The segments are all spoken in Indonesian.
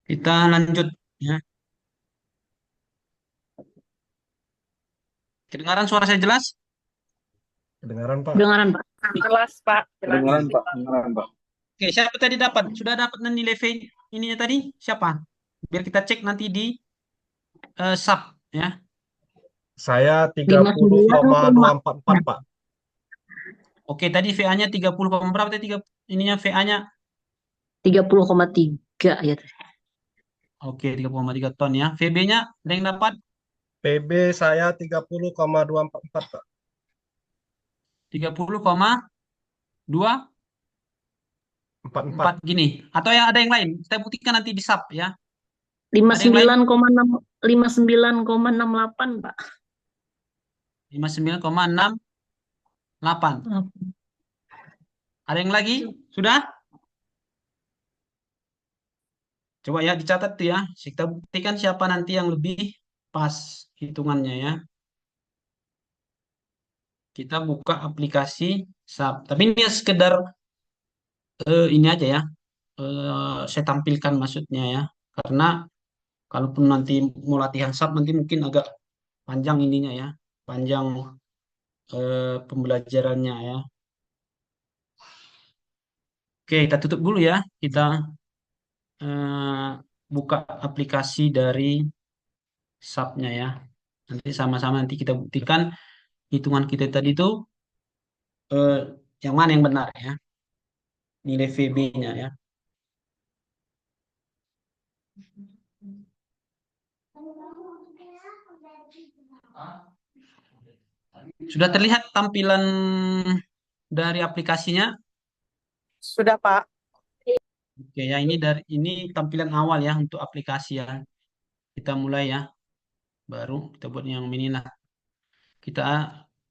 Kita lanjut ya. Kedengaran suara saya jelas? Kedengaran, Pak? Kedengaran, Pak. Jelas, Pak. Jelas. Kedengaran Pak, kedengaran Pak. Oke, siapa tadi dapat? Sudah dapat nilai V ininya tadi? Siapa? Biar kita cek nanti di sub ya. Saya Lima sembilan koma 30,244, Pak. Oke, tadi VA-nya 30, berapa tadi ininya VA-nya? 30,3 ya. Oke, 30,3 ton ya. VB-nya ada yang dapat PB saya 30,244, Pak. 30,24 44. gini. Atau yang ada yang lain? Kita buktikan nanti di sub ya. Lima Ada yang lain? sembilan koma enam 59,68, Pak. 59,68. Ada yang lagi? Sudah? Coba ya dicatat tuh ya. Kita buktikan siapa nanti yang lebih pas hitungannya ya. Kita buka aplikasi SAP. Tapi ini ya sekedar ini aja ya. Saya tampilkan maksudnya ya. Karena kalaupun nanti mau latihan SAP nanti mungkin agak panjang ininya ya. Panjang pembelajarannya ya. Oke, kita tutup dulu ya. Kita eh, buka aplikasi dari SAP-nya ya. Nanti sama-sama nanti kita buktikan hitungan kita tadi itu eh, yang mana yang benar ya. Nilai VB-nya ya. Sudah terlihat tampilan dari aplikasinya? Sudah, Pak. Oke ya, ini tampilan awal ya untuk aplikasi ya. Kita mulai ya. Baru kita buat yang ini lah. Kita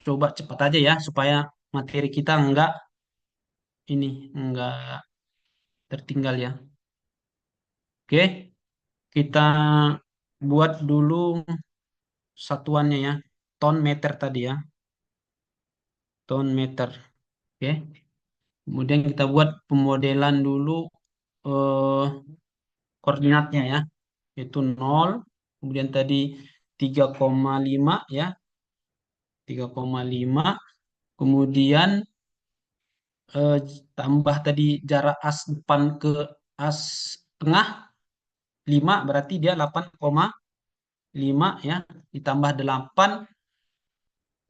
coba cepat aja ya supaya materi kita enggak tertinggal ya. Oke, kita buat dulu satuannya ya. Ton meter tadi ya. Ton meter. Oke. Kemudian kita buat pemodelan dulu eh, koordinatnya ya. Yaitu 0, kemudian tadi 3,5 ya, 3,5, kemudian eh, tambah tadi jarak as depan ke as tengah 5 berarti dia 8,5 ya, ditambah 8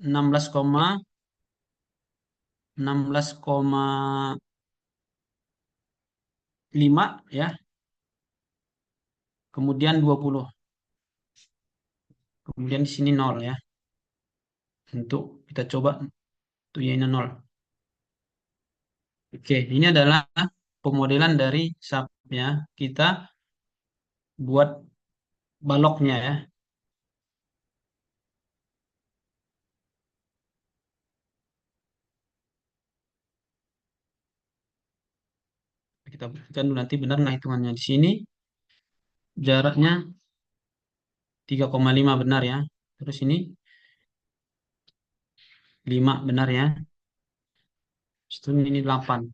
16,5 ya, kemudian 20. Kemudian di sini 0 ya. Untuk kita coba untuk y-nya 0. Oke, ini adalah pemodelan dari SAP ya. Kita buat baloknya ya. Kita buktikan dulu nanti benar nggak hitungannya di sini. Jaraknya 3,5 benar ya. Terus ini 5 benar ya. Terus ini 8.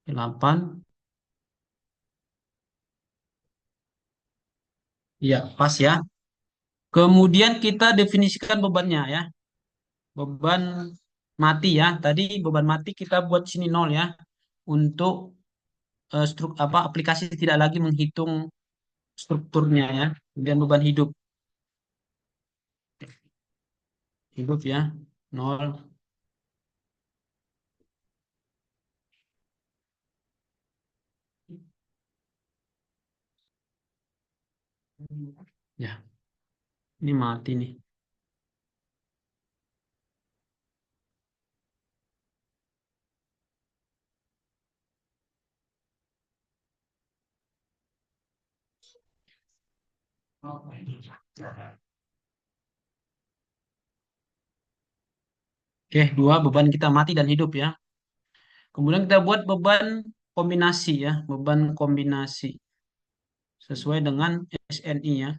8. Iya, pas ya. Kemudian kita definisikan bebannya ya. Beban mati ya. Tadi beban mati kita buat sini 0 ya. Untuk aplikasi tidak lagi menghitung strukturnya ya. Kemudian beban hidup. Hidup ya. 0. Ya, ini mati nih. Oke, dua beban kita mati dan hidup ya. Kemudian kita buat beban kombinasi ya, beban kombinasi sesuai dengan SNI ya.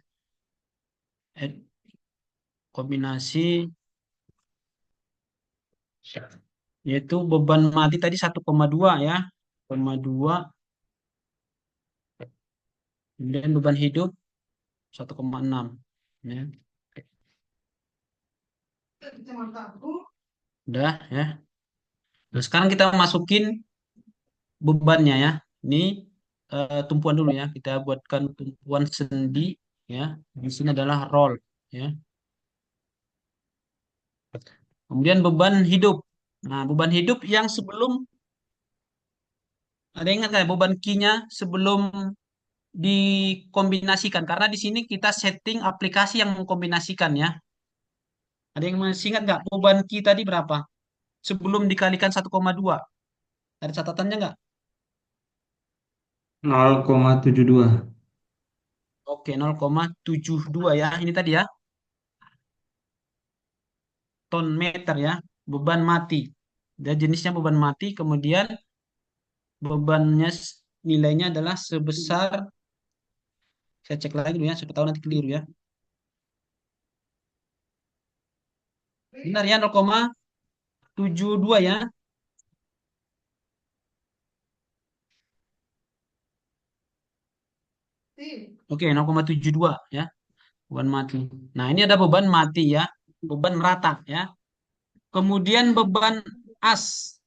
Kombinasi yaitu beban mati tadi 1,2 ya. 1,2 Kemudian beban hidup 1,6 ya. Udah ya. Nah, sekarang kita masukin bebannya ya. Ini tumpuan dulu ya. Kita buatkan tumpuan sendi ya. Di sini adalah roll ya. Kemudian beban hidup. Nah, beban hidup yang sebelum ada ingat nggak beban key-nya sebelum dikombinasikan karena di sini kita setting aplikasi yang mengkombinasikan ya. Ada yang masih ingat nggak beban key tadi berapa? Sebelum dikalikan 1,2. Ada catatannya nggak? 0,72. Oke, 0,72 ya. Ini tadi ya, ton meter ya, beban mati. Dan jenisnya beban mati, kemudian bebannya nilainya adalah sebesar, saya cek lagi dulu ya, siapa tahu nanti keliru ya. Benar ya, 0,72 ya. Oke, 0,72 ya, beban mati. Nah, ini ada beban mati ya, beban merata ya. Kemudian beban as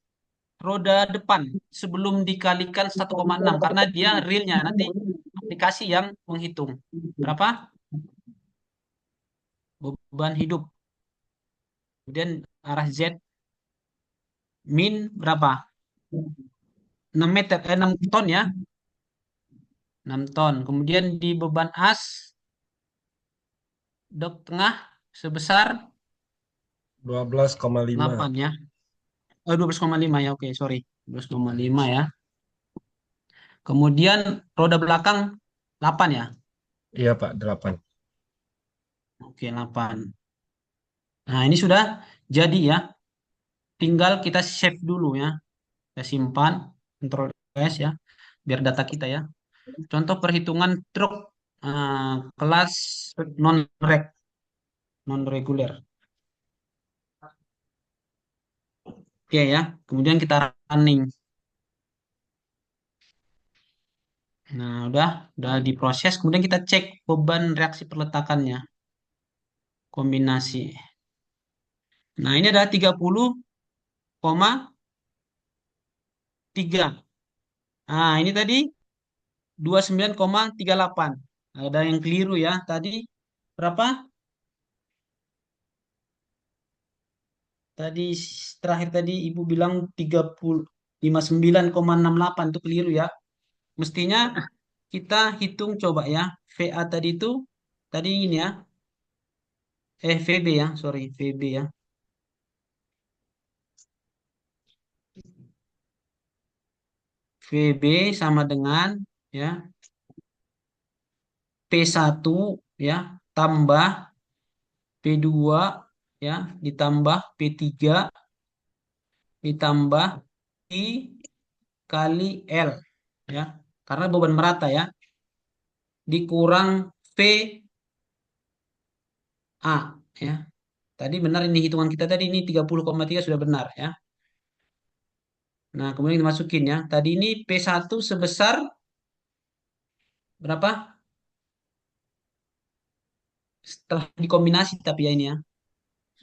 roda depan sebelum dikalikan 1,6 karena dia realnya nanti aplikasi yang menghitung. Berapa? Beban hidup. Kemudian arah Z min berapa? 6 meter, 6 ton ya. 6 ton. Kemudian di beban as dok tengah sebesar 12,5. 8 ya. 12,5 ya. Oke, sorry. 12,5 ya. Kemudian roda belakang 8 ya. Iya Pak, 8. Oke, 8. Nah, ini sudah jadi ya. Tinggal kita save dulu ya. Kita simpan, Ctrl S ya, biar data kita ya. Contoh perhitungan truk kelas non-reg, non-reguler. Oke ya, kemudian kita running. Nah, udah diproses. Kemudian kita cek beban reaksi perletakannya, kombinasi. Nah, ini ada 30,3. Nah, ini tadi 29,38. Ada yang keliru ya. Tadi berapa? Tadi terakhir tadi Ibu bilang 59,68 itu keliru ya. Mestinya kita hitung coba ya. VA tadi itu tadi ini ya. VB ya, sorry, VB ya. VB sama dengan ya P1 ya tambah P2 ya ditambah P3 ditambah I kali L ya. Karena beban merata ya. Dikurang VA ya. Tadi benar ini hitungan kita tadi ini 30,3 sudah benar ya. Nah, kemudian dimasukin ya. Tadi ini P1 sebesar berapa? Setelah dikombinasi tapi ya ini ya.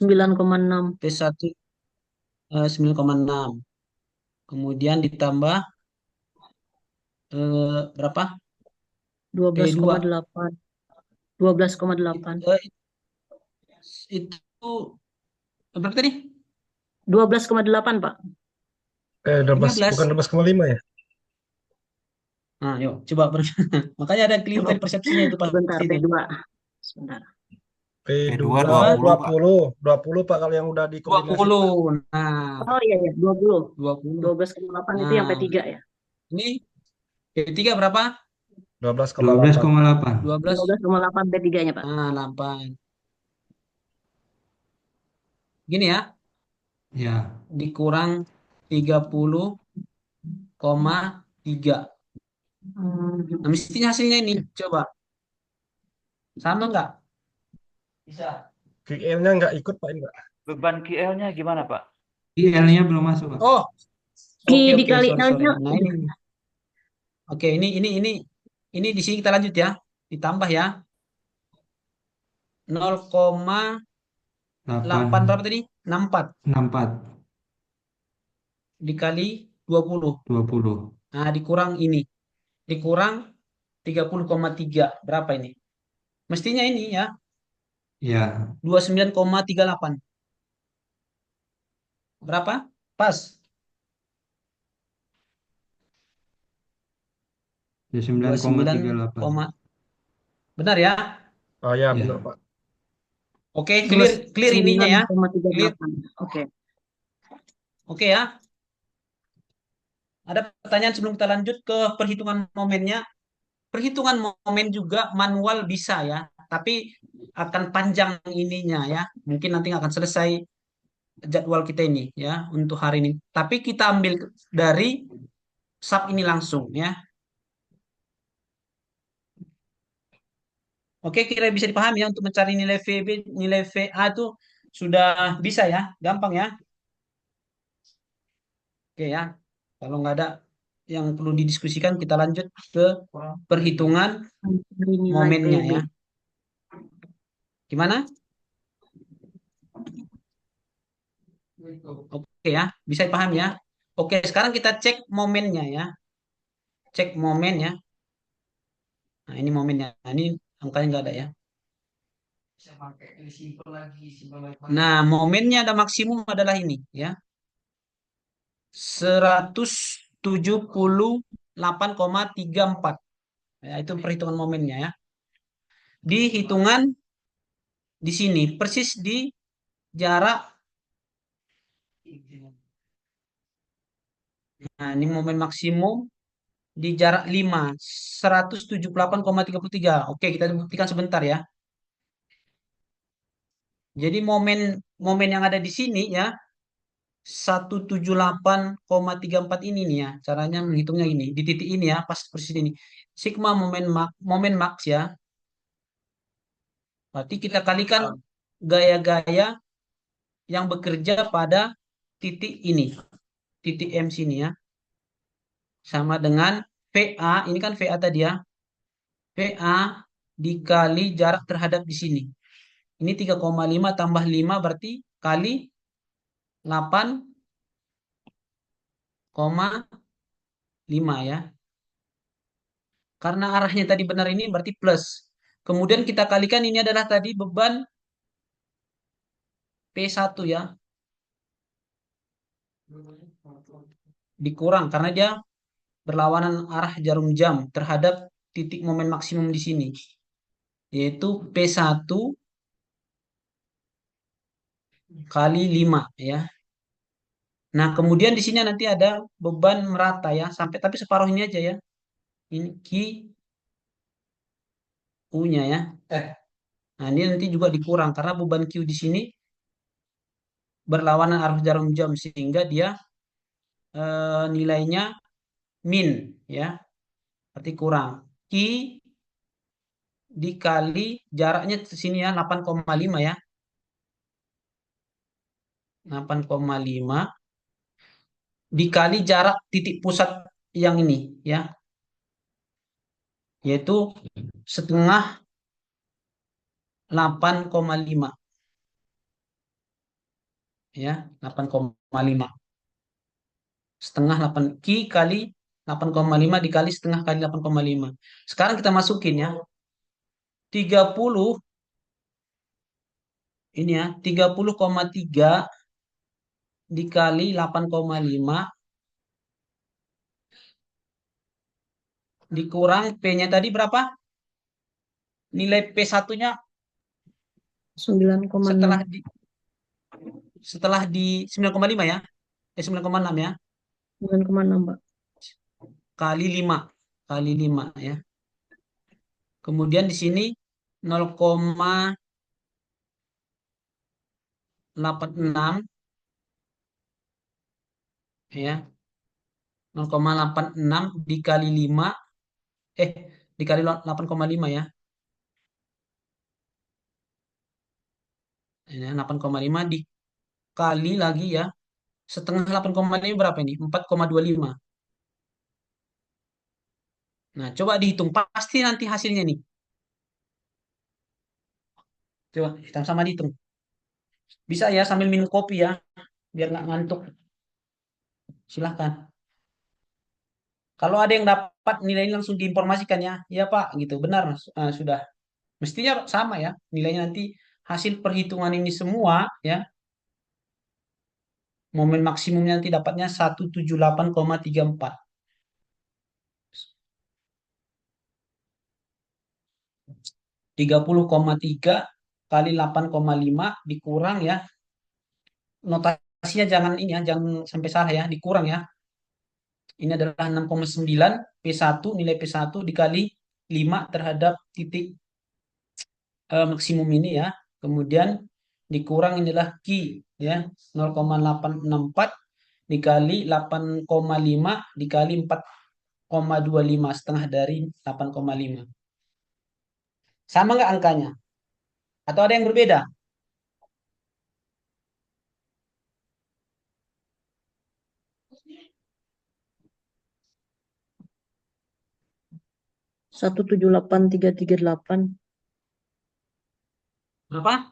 9,6. P1 9,6. Kemudian ditambah berapa? P2. 12,8. 12,8. Itu berapa tadi? 12,8, Pak. 12, 15. bukan 12,5 ya? Nah, yuk coba makanya ada yang keliru tadi persepsinya itu Pak. Sebentar, Itu. P2. Sebentar. P2 20, 20 Pak kalau yang udah dikombinasi. 20. Nah, Oh iya, ya, 20. 20. 12,8 itu yang Nah, P3 ya. ini P3 berapa? 12,8. 12,8. 12. 12,8 P3-nya, Pak. Nah, 8. Gini ya, Ya. dikurang 30,3. Nah, mestinya hasilnya ini. Coba. Sama nggak? Bisa. QL-nya nggak ikut Pak ini Pak. Beban QL-nya gimana, Pak? IL-nya belum masuk, Pak. Oh, Q oke, dikali sorry. L-nya. Nah, ini. Oke, ini Ini di sini kita lanjut ya. Ditambah ya. 0,8 8, berapa tadi? 64 64, dikali 20. 20. Nah, dikurang ini. Dikurang 30,3. Berapa ini? Mestinya ini ya. Ya, 29,38. Berapa? Pas. 29, 29,38. benar ya? Oh ya, benar, Ya, Pak. Oke, Dua clear clear ininya sembilan ya. koma tiga Clear. delapan. Oke. Oke ya. Ada pertanyaan sebelum kita lanjut ke perhitungan momennya. Perhitungan momen juga manual bisa ya, tapi akan panjang ininya ya. Mungkin nanti akan selesai jadwal kita ini ya untuk hari ini. Tapi kita ambil dari sub ini langsung ya. Oke, kira bisa dipahami ya untuk mencari nilai VB, nilai VA itu sudah bisa ya, gampang ya. Oke ya. Kalau nggak ada yang perlu didiskusikan, kita lanjut ke perhitungan Dari nilai momennya PB. ya. Gimana? Oke ya, bisa dipahami ya. Oke, sekarang kita cek momennya ya. Cek momen ya. Nah, ini momennya. Nah, ini angkanya nggak ada ya. Nah, momennya ada maksimum adalah ini ya. 178,34. Ya, itu perhitungan momennya ya. Di hitungan di sini persis di jarak. Nah, ini momen maksimum di jarak 5, 178,33. Oke, kita buktikan sebentar ya. Jadi momen momen yang ada di sini ya 178,34 ini nih ya. Caranya menghitungnya ini. Di titik ini ya, pas persis ini. Sigma momen max ya. Berarti kita kalikan gaya-gaya yang bekerja pada titik ini. Titik M sini ya. Sama dengan VA, ini kan VA tadi ya. VA dikali jarak terhadap di sini. Ini 3,5 tambah 5 berarti kali 8,5 ya. Karena arahnya tadi benar ini berarti plus. Kemudian kita kalikan ini adalah tadi beban P1 ya. Dikurang karena dia berlawanan arah jarum jam terhadap titik momen maksimum di sini. Yaitu P1 kali 5 ya. Nah, kemudian di sini nanti ada beban merata ya, sampai tapi separuh ini aja ya. Ini Q U-nya ya. Nah, ini nanti juga dikurang karena beban Q di sini berlawanan arah jarum jam sehingga dia nilainya min ya. Berarti kurang. Q dikali jaraknya ke sini ya 8,5 ya. 8,5 dikali jarak titik pusat yang ini ya, yaitu setengah 8,5 ya, 8,5. Setengah 8 Q kali 8,5 dikali setengah kali 8,5. Sekarang kita masukin ya. 30 ini ya, 30,3 dikali 8,5 dikurang P-nya tadi berapa? Nilai P1-nya 9,6. setelah di 9,5 ya. 9,6 ya. 9,6, Pak. Kali 5. Kali 5 ya. Kemudian di sini 0,86 ya. 0,86 dikali 5 eh dikali 8,5 ya. Ini 8,5 dikali lagi ya. Setengah 8,5 berapa ini? 4,25. Nah, coba dihitung. Pasti nanti hasilnya nih. Coba sama-sama dihitung. Bisa ya sambil minum kopi ya, biar nggak ngantuk. Silahkan. Kalau ada yang dapat nilai ini langsung diinformasikan ya. Ya Pak, gitu. Benar, sudah. Mestinya sama ya. Nilainya nanti hasil perhitungan ini semua ya. Momen maksimumnya nanti dapatnya 178,34. 30,3 kali 8,5 dikurang ya. Notasinya jangan ini ya, jangan sampai salah ya, dikurang ya. Ini adalah 6,9 P1, nilai P1 dikali 5 terhadap titik maksimum ini ya. Kemudian dikurang inilah Q ya, 0,864 dikali 8,5 dikali 4,25 setengah dari 8,5. Sama nggak angkanya? Atau ada yang berbeda? 178338. Berapa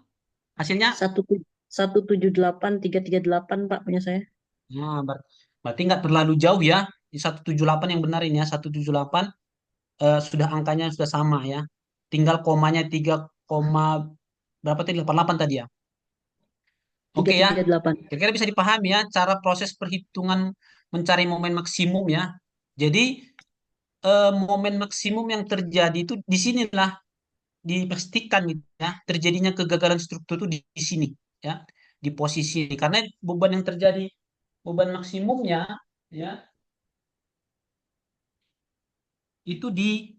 hasilnya? 178338 Pak punya saya. Nah, berarti nggak terlalu jauh ya. Di 178 yang benar ini ya. 178 sudah angkanya sudah sama ya. Tinggal komanya 3, berapa tadi? 88 tadi ya. Oke ya. 338. Kira-kira bisa dipahami ya cara proses perhitungan mencari momen maksimum ya. Jadi momen maksimum yang terjadi itu di sinilah dipastikan gitu ya. Terjadinya kegagalan struktur itu di sini ya. Di posisi ini. Karena beban yang terjadi, beban maksimumnya ya itu di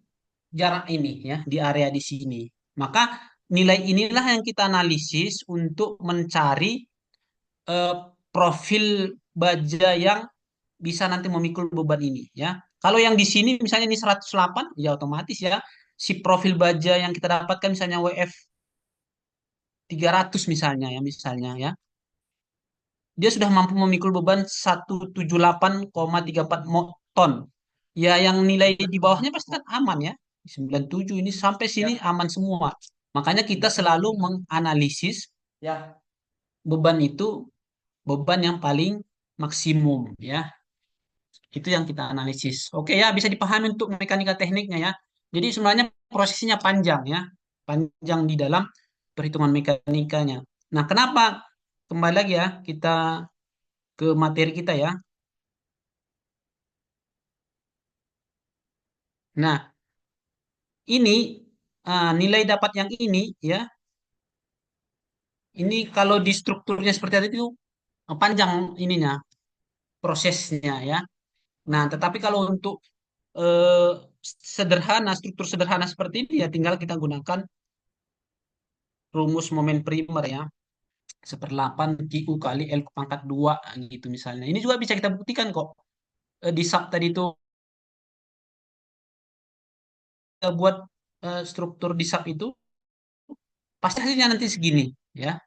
jarak ini ya, di area di sini. Maka nilai inilah yang kita analisis untuk mencari eh, profil baja yang bisa nanti memikul beban ini ya. Kalau yang di sini misalnya ini 108 ya otomatis ya si profil baja yang kita dapatkan misalnya WF 300 misalnya ya. Dia sudah mampu memikul beban 178,34 ton. Ya yang nilai di bawahnya pasti kan aman ya. 97 ini sampai sini aman semua. Makanya kita selalu menganalisis ya beban itu beban yang paling maksimum ya. Itu yang kita analisis. Oke ya, bisa dipahami untuk mekanika tekniknya ya. Jadi sebenarnya prosesnya panjang ya. Panjang di dalam perhitungan mekanikanya. Nah, kenapa kembali lagi ya kita ke materi kita ya. Nah, ini nilai dapat yang ini ya. Ini kalau di strukturnya seperti itu panjang ininya prosesnya ya. Nah, tetapi kalau untuk eh, sederhana, struktur sederhana seperti ini ya tinggal kita gunakan rumus momen primer ya. 1/8 QU kali L pangkat 2 gitu misalnya. Ini juga bisa kita buktikan kok. Di sub tadi itu kita buat struktur di sub itu pasti hasilnya nanti segini ya.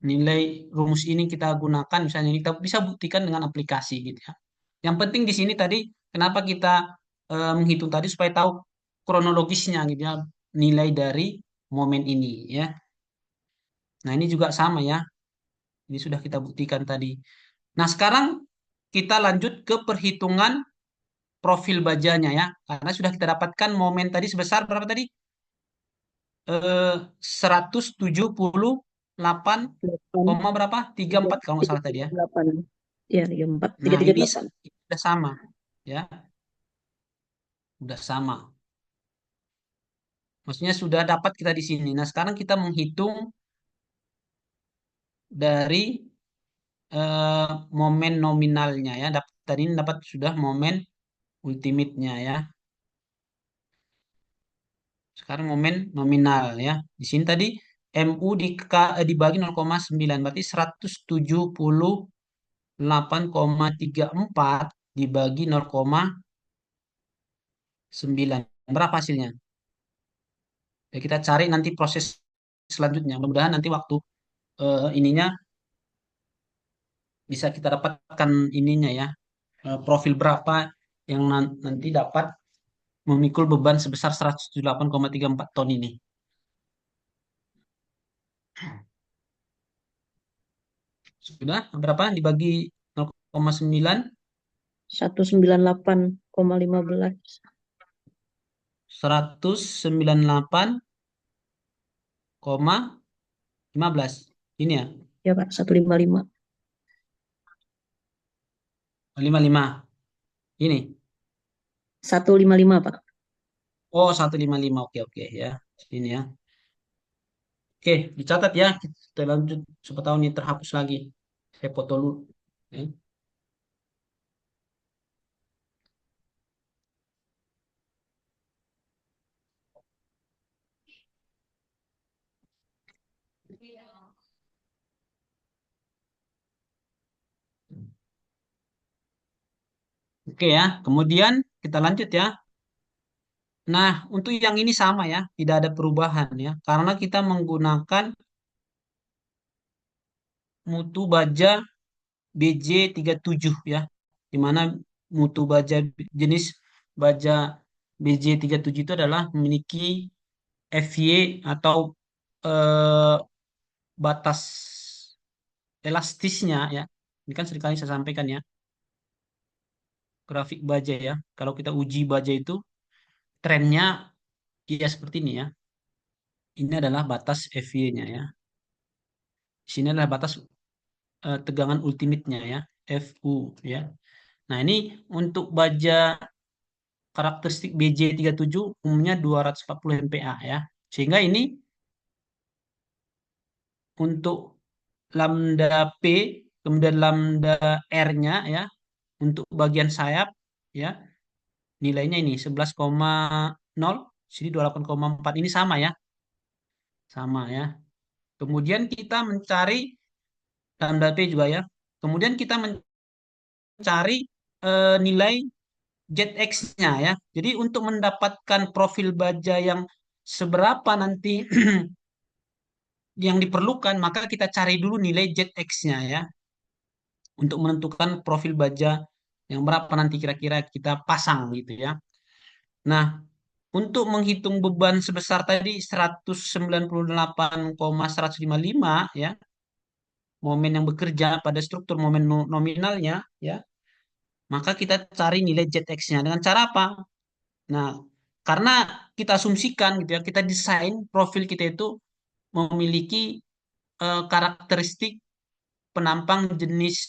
Nilai rumus ini kita gunakan misalnya kita bisa buktikan dengan aplikasi gitu ya. Yang penting di sini tadi kenapa kita menghitung tadi supaya tahu kronologisnya gitu ya, nilai dari momen ini ya. Nah, ini juga sama ya. Ini sudah kita buktikan tadi. Nah, sekarang kita lanjut ke perhitungan profil bajanya ya. Karena sudah kita dapatkan momen tadi sebesar berapa tadi? 178, berapa? 34 kalau nggak salah tadi ya. 338. Ya, 4 Nah, ini 338. sudah sama ya, sudah sama. Maksudnya sudah dapat kita di sini. Nah, sekarang kita menghitung dari momen nominalnya ya. Tadi ini dapat sudah momen ultimate-nya ya. Sekarang momen nominal ya. Di sini tadi MU dibagi 0,9 berarti 178,34 dibagi 0,9. Berapa hasilnya? Ya, kita cari nanti proses selanjutnya. Mudah-mudahan nanti waktu ininya bisa kita dapatkan ininya ya. Profil berapa yang nanti dapat memikul beban sebesar 178,34 ton ini. Sudah berapa dibagi 0,9? 198,15. 198,15. Ini ya, Ya Pak, 155. 55. Ini. 155 Pak. Oh, 155. Oke, oke ya. Sini ya. Oke, dicatat ya. Kita lanjut. Siapa tahu ini terhapus lagi. Saya foto dulu. Ya. Oke ya. Kemudian kita lanjut ya. Nah, untuk yang ini sama ya. Tidak ada perubahan ya. Karena kita menggunakan mutu baja BJ37 ya. Di mana mutu baja jenis baja BJ37 itu adalah memiliki FY atau eh, batas elastisnya ya. Ini kan seringkali saya sampaikan ya, grafik baja ya. Kalau kita uji baja itu trennya ya seperti ini ya. Ini adalah batas FY-nya ya. Di sini adalah batas tegangan ultimate-nya ya, FU ya. Nah, ini untuk baja karakteristik BJ37 umumnya 240 MPa ya. Sehingga ini untuk lambda P, kemudian lambda R-nya ya, untuk bagian sayap ya, nilainya ini 11,0, sini 28,4, ini sama ya, sama ya. Kemudian kita mencari lambda P juga ya. Kemudian kita mencari nilai ZX-nya ya. Jadi untuk mendapatkan profil baja yang seberapa nanti yang diperlukan, maka kita cari dulu nilai ZX-nya ya. Untuk menentukan profil baja yang berapa nanti kira-kira kita pasang gitu ya. Nah, untuk menghitung beban sebesar tadi 198,155 ya, momen yang bekerja pada struktur momen nominalnya ya, maka kita cari nilai ZX-nya dengan cara apa? Nah, karena kita asumsikan gitu ya, kita desain profil kita itu memiliki karakteristik penampang jenis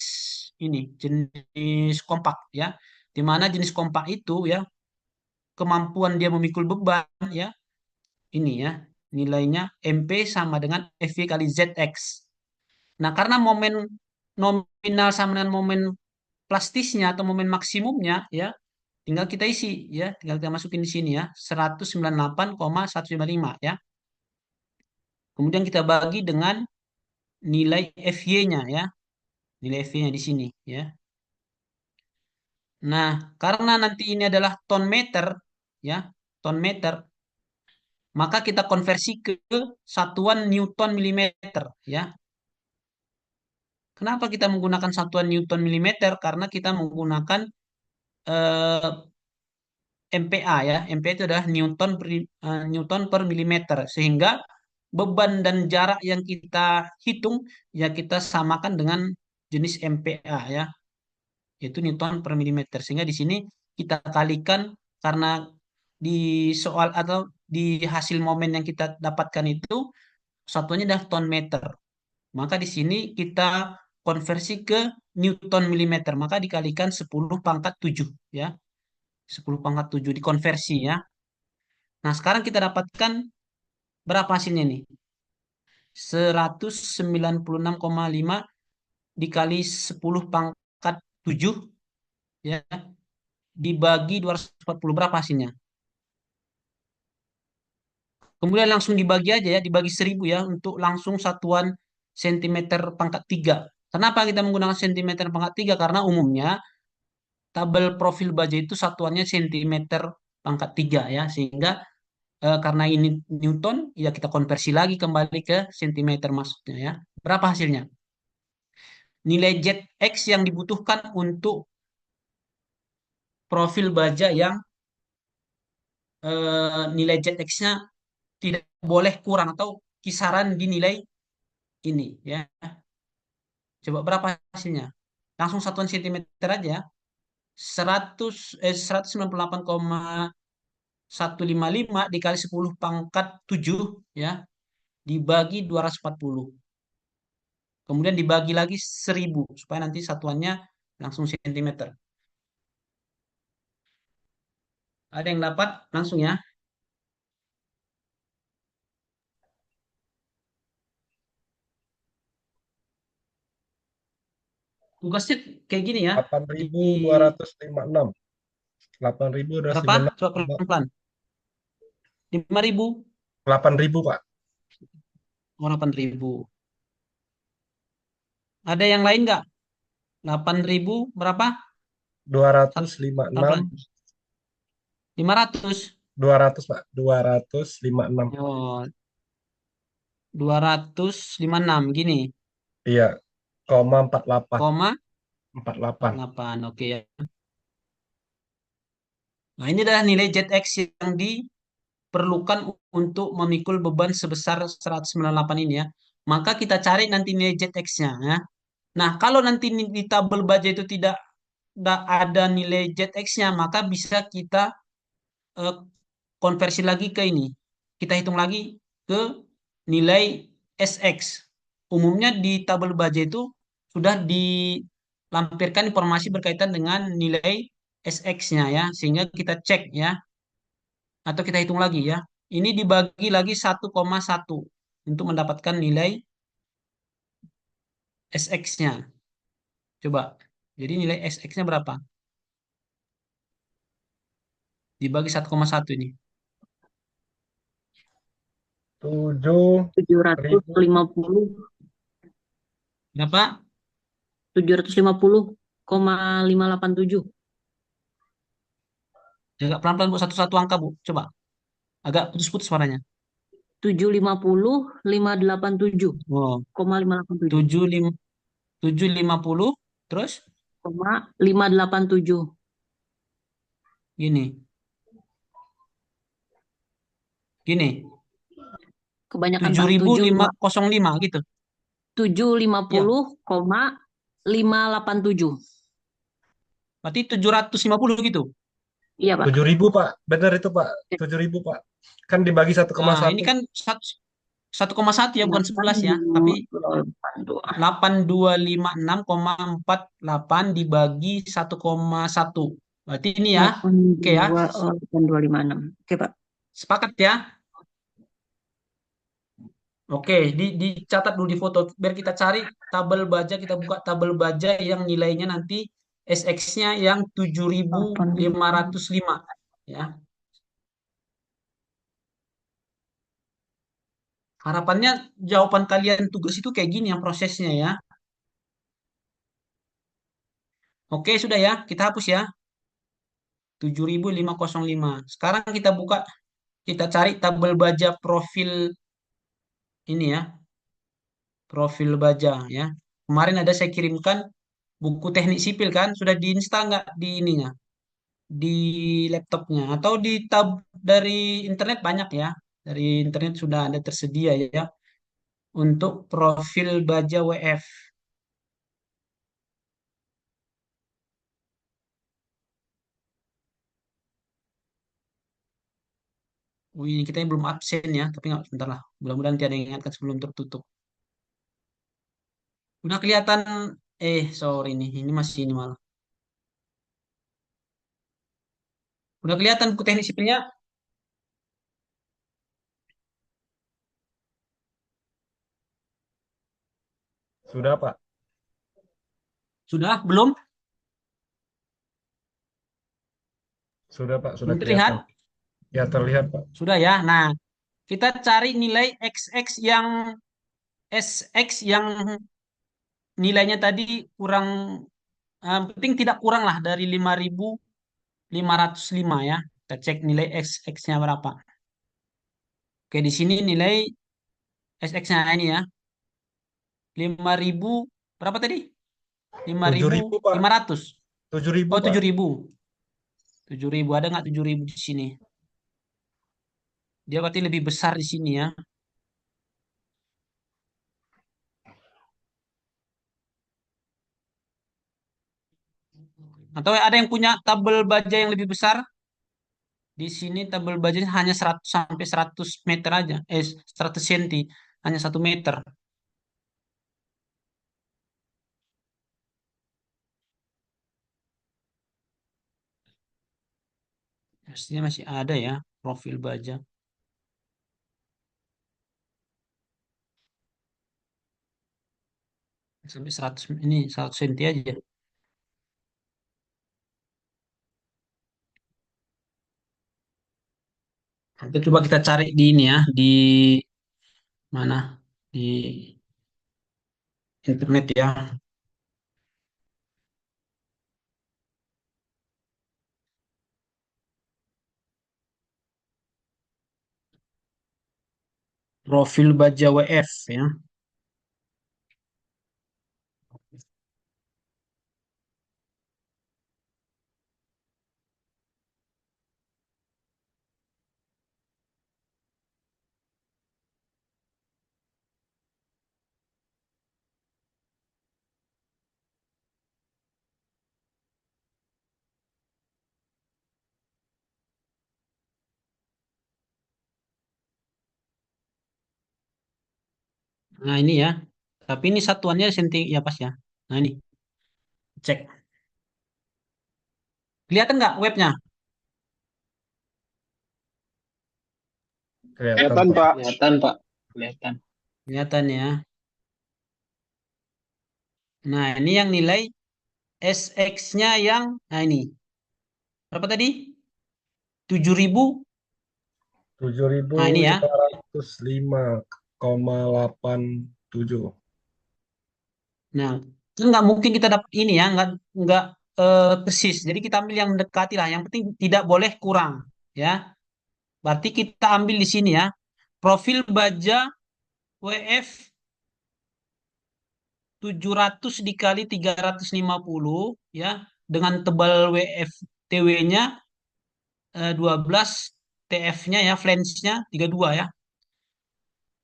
ini, jenis kompak ya. Di mana jenis kompak itu ya, kemampuan dia memikul beban ya, ini ya, nilainya MP sama dengan FV kali ZX. Nah, karena momen nominal sama dengan momen plastisnya atau momen maksimumnya ya, tinggal kita isi ya, tinggal kita masukin di sini ya, 198,155 ya. Kemudian kita bagi dengan nilai FY-nya ya, nilai FY-nya di sini ya. Nah, karena nanti ini adalah ton meter ya, ton meter, maka kita konversi ke satuan Newton milimeter ya. Kenapa kita menggunakan satuan Newton milimeter? Karena kita menggunakan eh, MPa ya. MPa itu adalah Newton per milimeter. Sehingga beban dan jarak yang kita hitung ya kita samakan dengan jenis MPa ya, yaitu Newton per milimeter. Sehingga di sini kita kalikan karena di soal atau di hasil momen yang kita dapatkan itu satuannya adalah ton meter. Maka di sini kita konversi ke Newton milimeter. Maka dikalikan 10 pangkat 7 ya. 10 pangkat 7 dikonversi ya. Nah, sekarang kita dapatkan berapa hasilnya nih? 196,5 dikali 10 pangkat 7 ya, dibagi 240, berapa hasilnya? Kemudian langsung dibagi aja ya, dibagi 1000 ya, untuk langsung satuan sentimeter pangkat 3. Kenapa kita menggunakan sentimeter pangkat 3? Karena umumnya tabel profil baja itu satuannya sentimeter pangkat 3 ya, sehingga karena ini Newton ya kita konversi lagi kembali ke sentimeter maksudnya ya. Berapa hasilnya? Nilai ZX yang dibutuhkan untuk profil baja yang nilai ZX-nya tidak boleh kurang atau kisaran di nilai ini ya. Coba berapa hasilnya? Langsung satuan sentimeter aja. 198,155 dikali 10 pangkat 7 ya, dibagi 240. Kemudian dibagi lagi 1000 supaya nanti satuannya langsung sentimeter. Ada yang dapat langsung ya? Tugasnya kayak gini ya. Di 8.256. 8.256. berapa? Coba pelan-pelan. 5.000. 8.000, Pak. Oh, 8.000. Ada yang lain nggak? 8.000 berapa? Pelan-pelan. 256. 500. 200, Pak. 256. Oh, 256 gini. Iya, koma 48. Koma 48. 8. Oke ya. Nah, ini adalah nilai ZX yang diperlukan untuk memikul beban sebesar 198 ini ya. Maka kita cari nanti nilai ZX-nya ya. Nah, kalau nanti di tabel baja itu tidak ada nilai ZX-nya, maka bisa kita eh, konversi lagi ke ini. Kita hitung lagi ke nilai SX. Umumnya di tabel baja itu sudah dilampirkan informasi berkaitan dengan nilai SX-nya ya, sehingga kita cek ya, atau kita hitung lagi ya. Ini dibagi lagi 1,1 untuk mendapatkan nilai SX-nya. Coba. Jadi nilai SX-nya berapa? Dibagi 1,1 ini. 7.000. 750, Berapa? 750,587. Agak pelan-pelan Bu, satu-satu angka Bu. Coba. Agak putus-putus suaranya. 750,587, Oh, 587, 750 terus 587. gini. Gini. Kebanyakan Pak, 7.505 gitu. 750,587. Berarti 750 gitu. Iya Pak. 7.000, Pak. Benar itu, Pak. 7.000, Pak. Kan dibagi Nah, ini 1,1. kan 1,1 ya, bukan 11 ya. Tapi 82. 8256,48 dibagi 1,1. Berarti ini ya. Oke ya. 82,8256. Oke Pak. Sepakat ya. Oke, dicatat dulu di foto biar kita cari tabel baja, kita buka tabel baja yang nilainya nanti SX-nya yang 7.505 ya. Harapannya jawaban kalian tugas itu kayak gini ya prosesnya ya. Oke, sudah ya, kita hapus ya. 7.505. Sekarang kita buka, kita cari tabel baja profil ini ya, profil baja ya. Kemarin ada saya kirimkan buku teknik sipil kan, sudah diinstal nggak di ininya, di laptopnya atau di tab dari internet banyak ya. Dari internet sudah ada tersedia ya untuk profil baja WF. Oh, ini kita belum absen ya, tapi nggak sebentar lah. Mudah-mudahan tiada yang ingatkan sebelum tertutup. Udah kelihatan, sorry nih, ini masih ini malah. Udah kelihatan buku teknik sipilnya? Sudah, Pak. Sudah? Belum? Sudah, Pak. Sudah Belum kelihatan. terlihat? Ya, terlihat, Pak. Sudah ya. Nah, kita cari nilai XX yang SX yang nilainya tadi kurang, penting tidak kurang lah dari 5.505 ya. Kita cek nilai SX-nya berapa. Oke, di sini nilai SX-nya ini ya. 5.000 berapa tadi? 7.000, Pak. 5.500. 7.000, Oh, Pak. 7.000. 7.000 ada nggak 7.000 di sini? Dia berarti lebih besar di sini ya. Atau ada yang punya tabel baja yang lebih besar? Di sini tabel bajanya hanya 100 sampai 100 meter aja. 100 senti. Hanya 1 meter. Pastinya masih ada ya profil baja. Sampai 100 ini 100 senti aja. Nanti coba kita cari di ini ya, di mana? Di internet ya. Profil baja WF ya. Nah ini ya. Tapi ini satuannya senti ya pas ya. Nah ini cek. Kelihatan nggak webnya? Kelihatan, Kelihatan, Pak. Pak. Kelihatan, Pak. Kelihatan. Kelihatan ya. Nah ini yang nilai SX-nya yang nah ini berapa tadi? 7.000. tujuh ribu Nah ini ya. lima ratus lima koma delapan tujuh. Nah kan nggak mungkin kita dapat ini ya, nggak persis. Jadi kita ambil yang mendekati lah. Yang penting tidak boleh kurang ya. Berarti kita ambil di sini ya. Profil baja WF 700 dikali 350 ya. Dengan tebal WF TW-nya 12, TF-nya ya, flange-nya 32 ya.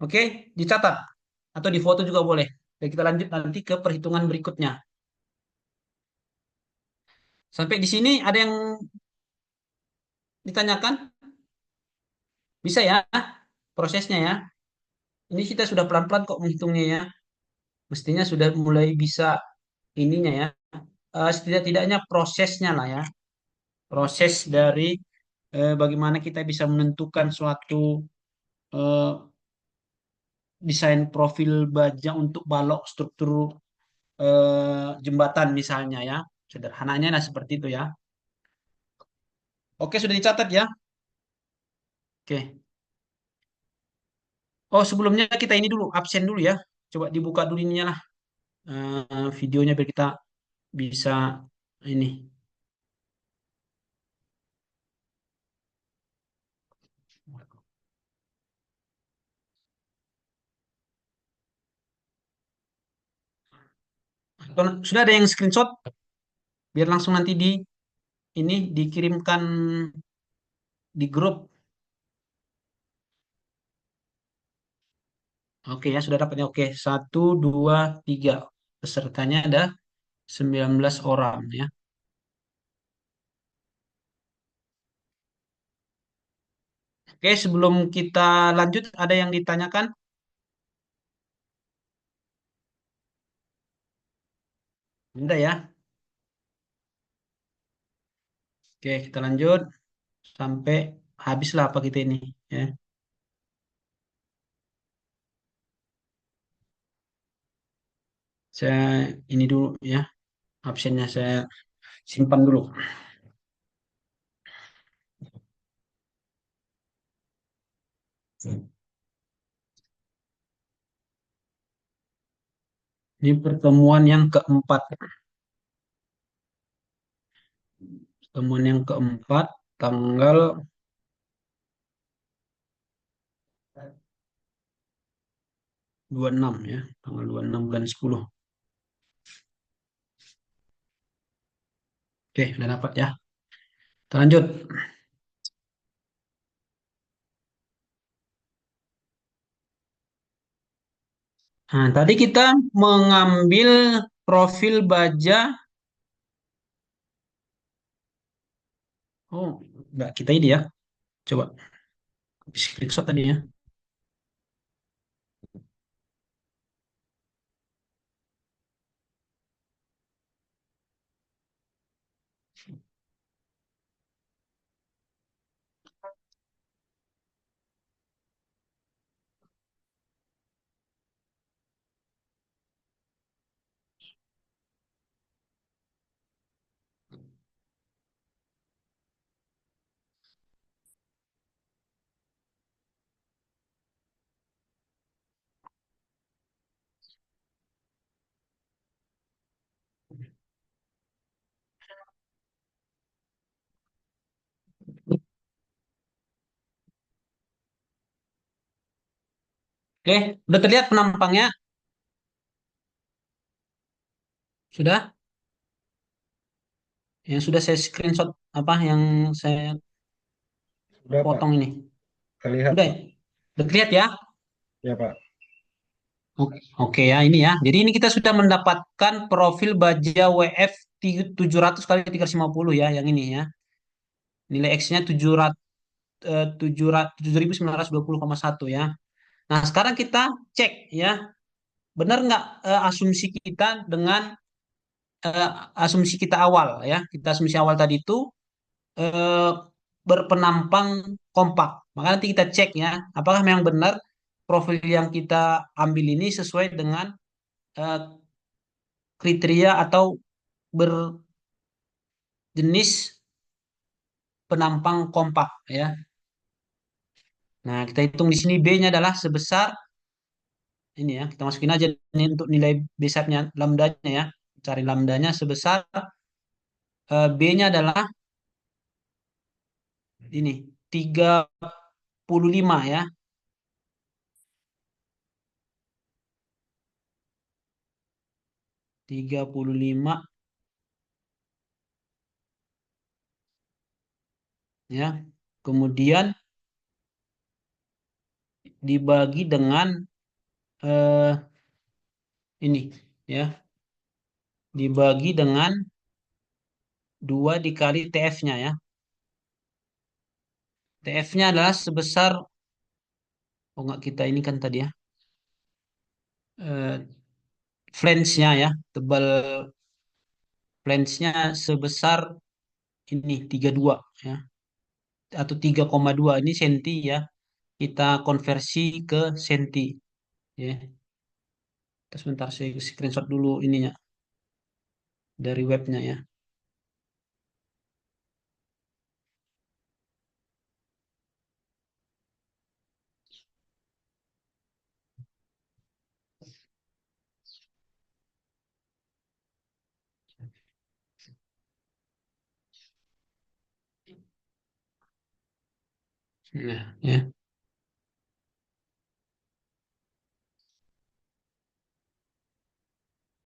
Oke, dicatat atau difoto juga boleh. Dan kita lanjut nanti ke perhitungan berikutnya. Sampai di sini ada yang ditanyakan? Bisa ya prosesnya ya. Ini kita sudah pelan-pelan kok menghitungnya ya. Mestinya sudah mulai bisa ininya ya. Setidak-tidaknya prosesnya lah ya. Proses dari bagaimana kita bisa menentukan suatu eh, desain profil baja untuk balok struktur jembatan misalnya ya. Sederhananya nah seperti itu ya. Oke, sudah dicatat ya. Oke. Oh, sebelumnya kita ini dulu, absen dulu ya. Coba dibuka dulu ininya lah, videonya biar kita bisa ini. Sudah ada yang screenshot, biar langsung nanti di ini dikirimkan di grup. Oke ya, sudah dapatnya. Oke, 1, 2, 3. Pesertanya ada 19 orang ya. Oke, sebelum kita lanjut, ada yang ditanyakan? Tidak ya. Oke, kita lanjut sampai habislah apa kita ini ya. Saya ini dulu ya, absennya saya simpan dulu. Ini pertemuan yang keempat. Pertemuan yang keempat tanggal 26 ya, tanggal 26 bulan 10. Oke, udah dapat ya. Lanjut. Nah, tadi kita mengambil profil baja. Oh, enggak, kita ini ya. Coba screenshot tadi ya. Oke, udah terlihat penampangnya? Sudah? Yang sudah saya screenshot apa yang saya Udah Pak, potong ini? terlihat Udah ya? Pak. Udah terlihat ya? Ya Pak. Oke ya, ini ya. Jadi ini kita sudah mendapatkan profil baja WF 700 kali 350 ya, yang ini ya. Nilai X-nya 7.920,1 ya. Nah, sekarang kita cek ya, benar nggak asumsi kita dengan eh, asumsi kita awal ya. Kita asumsi awal tadi itu eh, berpenampang kompak. Maka nanti kita cek ya, apakah memang benar profil yang kita ambil ini sesuai dengan eh, kriteria atau berjenis penampang kompak ya. Nah, kita hitung di sini B-nya adalah sebesar ini ya. Kita masukin aja ini untuk nilai B-nya lambdanya ya. Cari lambdanya sebesar B-nya adalah ini 35 ya. 35 ya. Kemudian dibagi dengan eh, ini ya. Dibagi dengan 2 dikali TF-nya ya. TF-nya adalah sebesar, oh enggak, kita ini kan tadi ya. Eh, Flange-nya ya. Tebal flange-nya sebesar ini 32 ya. Atau 3,2 ini senti ya. Kita konversi ke senti ya. Terus sebentar saya screenshot dulu ininya dari webnya ya. Nah, ya.